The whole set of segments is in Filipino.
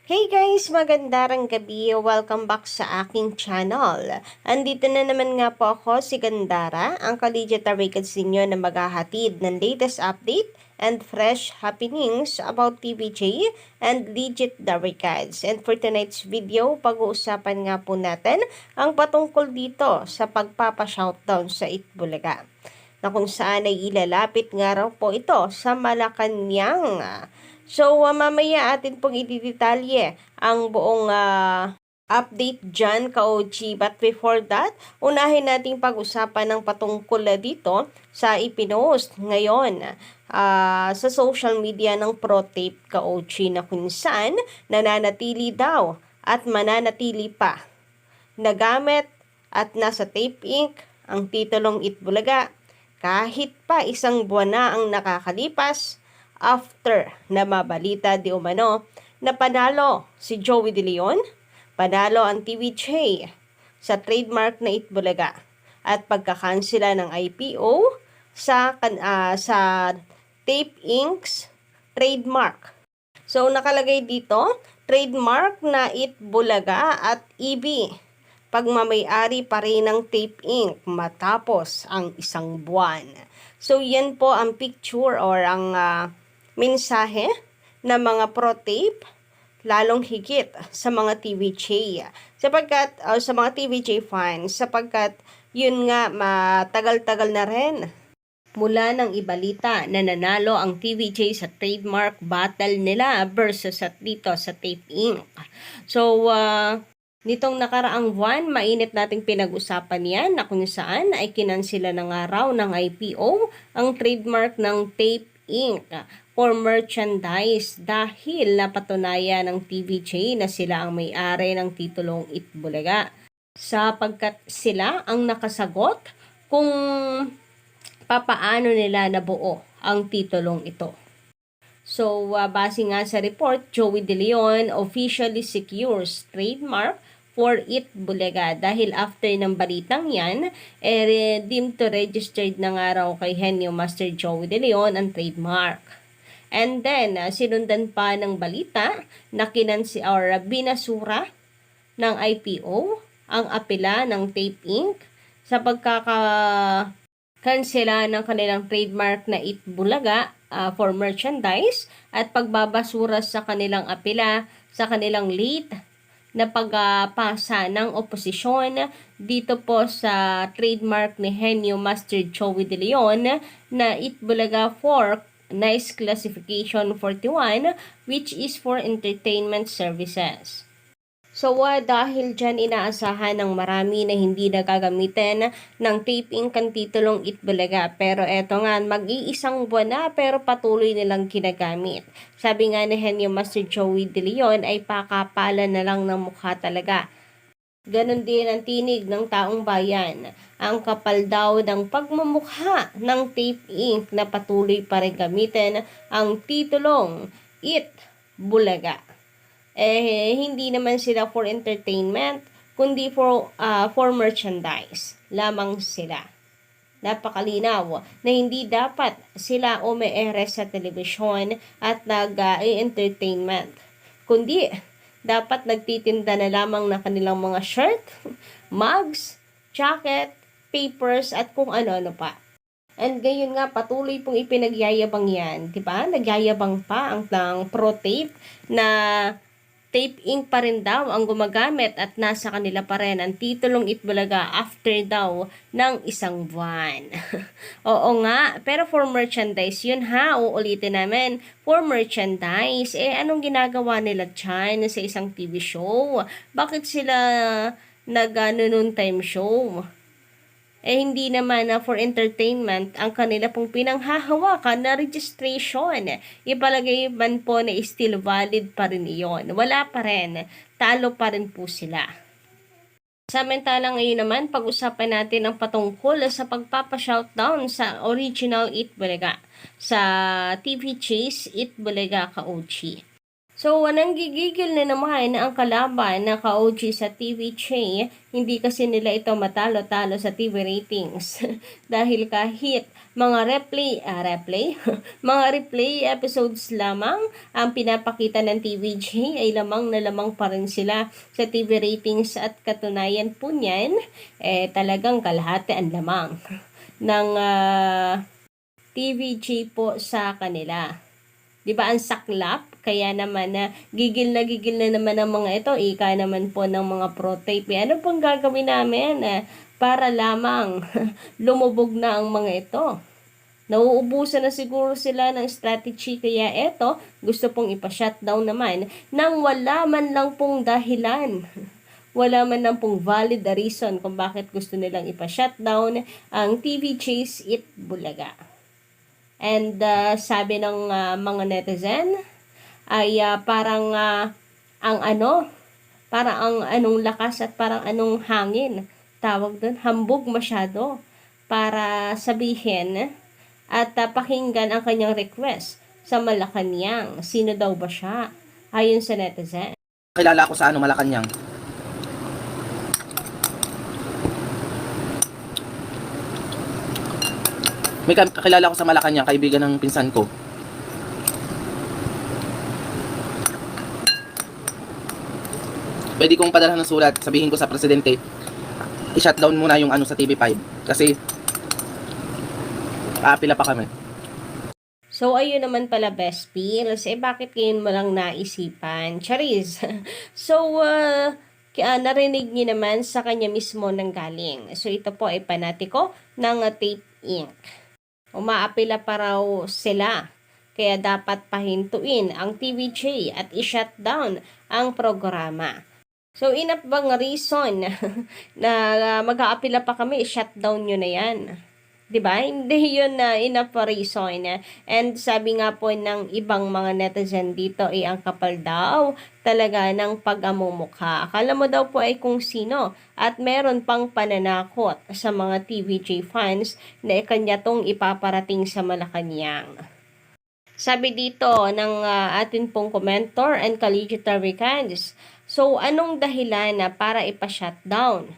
Hey guys! Magandang gabi! Welcome back sa aking channel. Andito na naman nga po ako, si Gandara, ang Collegiate Records ninyo na maghahatid ng latest update and fresh happenings about TVJ and Legit the Records. And for tonight's video, pag-uusapan nga po natin ang patungkol dito sa pagpapa-shoutout sa Itbulaga, na kung saan ay ilalapit nga raw po ito sa Malacanang. So, mamaya atin pong ididetalye ang buong update dyan, ka-OG. But before that, unahin nating pag-usapan ng patungkol dito sa ipinost ngayon sa social media ng ProTape, ka-OG, na kung saan nananatili daw at mananatili pa nagamit at nasa Tape Inc. ang titulong Itbulaga kahit pa isang buwan na ang nakakalipas after na mabalita di umano na panalo si Joey De Leon, panalo ang TVJ sa trademark na Itbulaga at pagkakansela ng IPO sa Tape Inc.'s trademark. So nakalagay dito, trademark na Itbulaga at EB pagmamay-ari pa rin ng Tape Inc. matapos ang isang buwan. So yan po ang picture or ang mensahe ng mga ProTape, lalong higit sa mga TVJ. Sapagkat, sa mga TVJ fans, sapagkat yun nga matagal-tagal na rin mula ng ibalita na nanalo ang TVJ sa trademark battle nila versus at dito sa Tape Inc. So, nitong nakaraang buwan, mainit nating pinag-usapan yan na kung saan ay kinansila ng araw ng IPO ang trademark ng Tape Inc. for merchandise dahil napatunayan ng TVJ na sila ang may-ari ng titulong Itbulaga sapagkat sila ang nakasagot kung papaano nila nabuo ang titulong ito. So, base nga sa report, Joey De Leon officially secures trademark for Itbulaga dahil after ng balitang yan, deemed to registered na nga raw kay Henyo Master Joey De Leon ang trademark. And then, sinundan pa ng balita na binasura ng IPO ang apela ng Tape Inc. sa pagkakansela ng kanilang trademark na Itbulaga for merchandise at pagbabasura sa kanilang apela sa kanilang late na pagpasa ng oposisyon dito po sa trademark ni Henyo Master Joey De Leon na Itbulaga for Nice Classification 41, which is for entertainment services. So, dahil dyan inaasahan ng marami na hindi nagagamitin ng Tape Inc. ang titulong Itbulaga. Pero eto nga, mag-iisang buwan na pero patuloy nilang ginagamit. Sabi nga ni Henyo Master Joey De Leon ay pakapalan na lang ng mukha talaga. Ganon din ang tinig ng taong bayan. Ang kapal daw ng pagmumukha ng Tape Inc. na patuloy pa rin gamitin ang titulong Itbulaga. Hindi naman sila for entertainment, kundi for merchandise lamang sila. Napakalinaw na hindi dapat sila umeere sa telebisyon at nag-entertainment, kundi dapat nagtitinda na lamang ng kanilang mga shirt, mugs, jacket, papers, at kung ano-ano pa. And gayon nga, patuloy pong ipinagyayabang yan, di ba? Nagyayabang pa ang ProTape na Tape Inc. pa rin daw ang gumagamit at nasa kanila pa rin ang titulong Itbulaga after daw ng isang buwan. Oo nga, pero for merchandise yun ha, uulitin namin. For merchandise, anong ginagawa nila dyan sa isang TV show? Bakit sila nag-noon time show? Hindi naman na for entertainment ang kanila pong pinanghahawakan na registration. Ipalagay man po na still valid pa rin iyon. Wala pa rin. Talo pa rin po sila. Samantala ngayon naman, pag-usapan natin ang patungkol sa pagpapa-shoutdown sa original Itbulaga sa TV Chase Itbulaga ka-OG. So, nanggigigil na naman ang kalaban na ka-OG sa TVJ, hindi kasi nila ito matalo-talo sa TV ratings. Dahil kahit mga mga replay episodes lamang ang pinapakita ng TVJ ay lamang na lamang pa rin sila sa TV ratings at katunayan po niyan, talagang kalahati ang lamang ng TVJ po sa kanila. 'Di ba ang saklap? Kaya naman na gigil na naman ang mga ito. Ika naman po ng mga pro-tape. Ano pong gagawin namin para lamang lumubog na ang mga ito? Nauubusan na siguro sila ng strategy kaya eto gusto pong ipa-shutdown naman nang wala man lang pong dahilan. Wala man lang pong valid reason kung bakit gusto nilang ipa-shutdown ang TV Chase It Bulaga. And sabi ng mga netizen ay parang parang ang anong lakas at parang anong hangin. Tawag doon, hambog masyado para sabihin at pakinggan ang kanyang request sa Malacanang. Sino daw ba siya? Ayon sa netizen. Kilala ko sa Malacanang. May kakilala ko sa Malacanang, kaibigan ng pinsan ko. Pwede kong padala ng sulat, sabihin ko sa presidente, i-shutdown muna yung sa TV5 kasi aapila pa kami. So, ayun naman pala, best pills. Bakit ngayon mo lang naisipan? Charis. So, narinig niyo naman sa kanya mismo nang galing. So, ito po ay panatiko ng Tape Inc. Umaapila pa raw sila. Kaya dapat pahintuin ang TVJ at i-shutdown ang programa. So, enough bang reason na mag-aapila pa kami, i-shutdown nyo na yan? Diba? Hindi yun na enough reason. And sabi nga po ng ibang mga netizen dito ay ang kapal daw talaga ng pag-amumukha. Akala mo daw po ay kung sino at meron pang pananakot sa mga TVJ fans na kanya tong ipaparating sa Malacanang. Sabi dito ng atin pong commentor and collegiate Candice, so anong dahilan na para ipa-shutdown?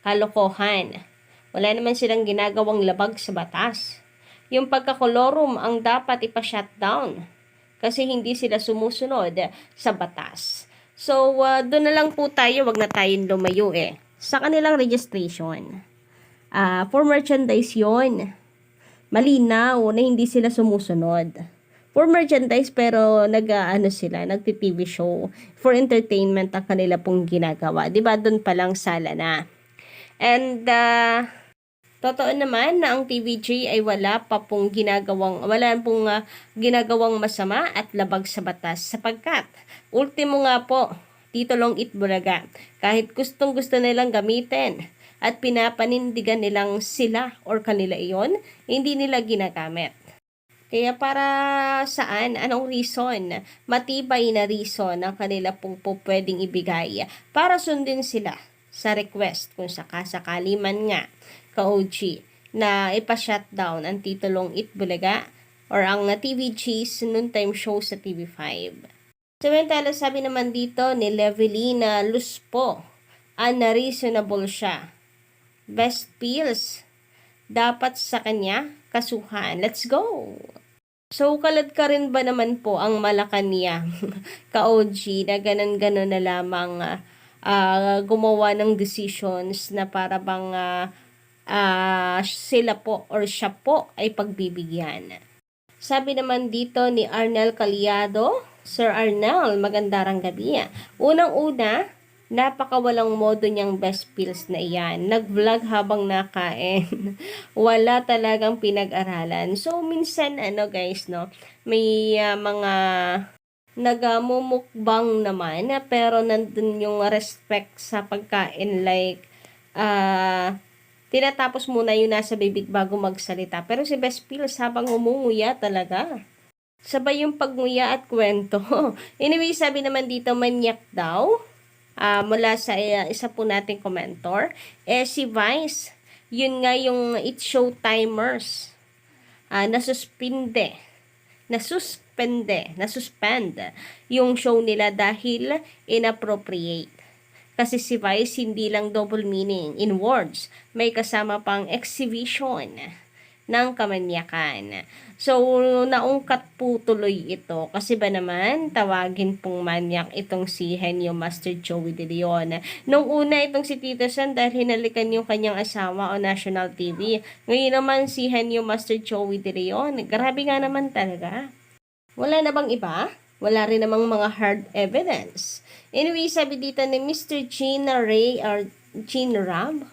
Kalokohan. Wala naman silang ginagawang labag sa batas. Yung pagkakolorum ang dapat ipa-shutdown kasi hindi sila sumusunod sa batas. So, doon na lang po tayo, wag na tayong lumayo sa kanilang registration. For merchandise yon, malinaw na hindi sila sumusunod. For merchandise pero nagti-TV show. For entertainment ang kanila pong ginagawa. 'Di ba? Doon pa lang sala na. And totoo naman na ang TVJ ay wala pong ginagawang masama at labag sa batas sapagkat ultimo nga po titulong Itbulaga. Kahit gustong-gusto nilang gamitin at pinapanindigan nilang sila or kanila iyon, hindi nila ginagamit. Kaya para saan? Anong reason? Matibay na reason ang kanila pong pwedeng ibigay para sundin sila sa request kung sakasakali man nga ka-OG na ipa-shutdown ang titulong Itbulaga or ang TVG's noontime show sa TV5. Samantala sabi naman dito ni Levelina Luspo, unreasonable siya. Best pills dapat sa kanya kasuhan. Let's go! So, kalad ka rin ba naman po ang Malacanang ka-OG na ganon-ganon na lamang gumawa ng decisions na para bang sila po or siya po ay pagbibigyan. Sabi naman dito ni Arnel Caliado, Sir Arnel, magandang gabi. Unang-una, napakawalang modo niyang best pills na iyan. Nag-vlog habang nakain. Wala talagang pinag-aralan. So, minsan, guys, no, may mga nagamumukbang naman, pero nandun yung respect sa pagkain. Like, tinatapos muna yung nasa bibig bago magsalita. Pero si best pills habang umunguya talaga. Sabay yung pagnguya at kwento. Anyway, sabi naman dito, manyak daw. Mula sa isa po nating komentor, si Vice, yun nga yung It Show Timers, nasuspinde nasuspend yung show nila dahil inappropriate. Kasi si Vice hindi lang double meaning in words, may kasama pang exhibition ng kamanyakan. So, naungkat po tuloy ito kasi ba naman tawagin pong manyak itong si Henyo Master Joey De Leon. Nung una itong si Tito San dahil hinalikan yung kanyang asawa o national TV. Ngayon naman si Henyo Master Joey De Leon. Grabe nga naman talaga. Wala na bang iba? Wala rin namang mga hard evidence. Anyway, sabi dito ni Mr. Gina Ray or Jean Ram,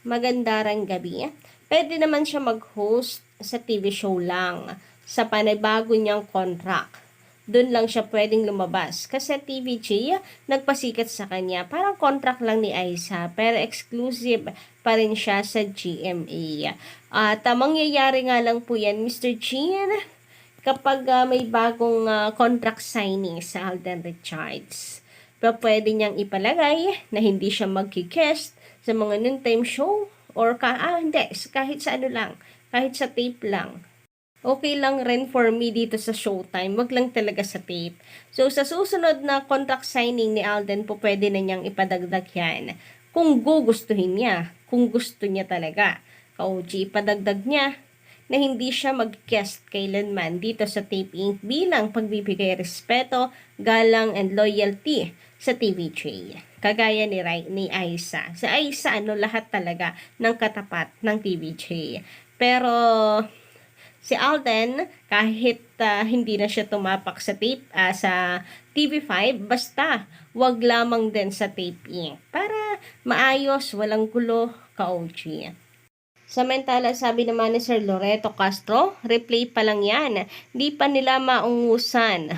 magandang gabi. Pwede naman siya mag-host sa TV show lang sa panibago niyang contract. Doon lang siya pwedeng lumabas kasi TVJ nagpasikat sa kanya. Parang contract lang ni Aiza pero exclusive pa rin siya sa GMA. At mangyayari nga lang po yan, Mr. Jean, kapag may bagong contract signing sa Alden Richards. Pero pwede niyang ipalagay na hindi siya magkikest sa mga noontime show or hindi, kahit sa ano lang, kahit sa tape lang. Okay lang rin for me dito sa Showtime, wag lang talaga sa tape. So sa susunod na contract signing ni Alden po pwede na niyang ipadagdag yan. Kung gugustuhin niya, kung gusto niya talaga. Ka-OG, ipadagdag niya na hindi siya mag-guest kailanman dito sa Tape Inc. bilang pagbibigay respeto, galang, and loyalty sa TVJ. Kagaya ni Aiza. Sa Aiza, lahat talaga ng katapat ng TVJ. Pero si Alden, kahit hindi na siya tumapak sa tape, sa TV5, basta wag lamang din sa Tape Inc. Para maayos, walang gulo, ka-OG. Samantala, sabi naman ni Sir Loreto Castro, replay pa lang yan. Di pa nila maungusan.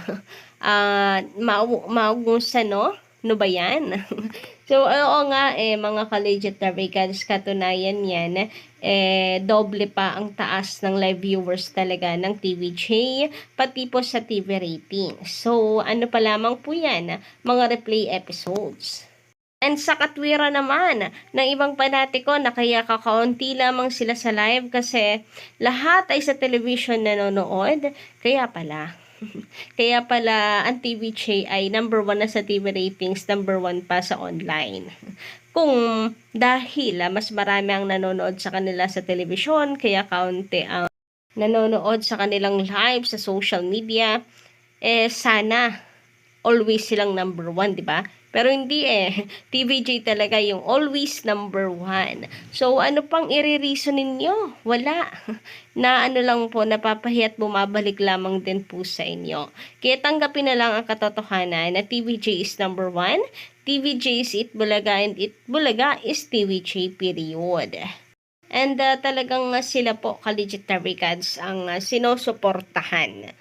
Maungusan, no? Ano ba yan? So, oo nga, mga collegiate Tarigans, katunayan yan, doble pa ang taas ng live viewers talaga ng TVJ, pati po sa TV rating. So, ano pa lamang po yan? Mga replay episodes. And sa katwira naman ng ibang panatiko na kaya kakaunti lamang sila sa live kasi lahat ay sa television nanonood. Kaya pala ang TVJ ay number 1 na sa TV ratings, number 1 pa sa online. Kung dahil mas marami ang nanonood sa kanila sa television, kaya kaunti ang nanonood sa kanilang live sa social media, sana always silang number 1, di ba? Pero hindi TVJ talaga yung always number 1. So, ano pang i-reason ninyo? Wala. Na lang po, napapahiya at bumabalik lamang din po sa inyo. Kaya tanggapin na lang ang katotohanan na TVJ is number 1. TVJ is Itbulaga and Itbulaga is TVJ period. And talagang sila po, Collegiate Tarigans, ang sinusuportahan.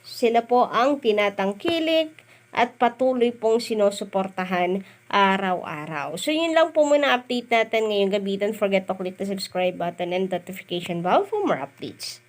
Sila po ang tinatangkilik at patuloy pong sinusuportahan araw-araw. So, yun lang po muna update natin ngayong gabi. Don't forget to click the subscribe button and notification bell for more updates.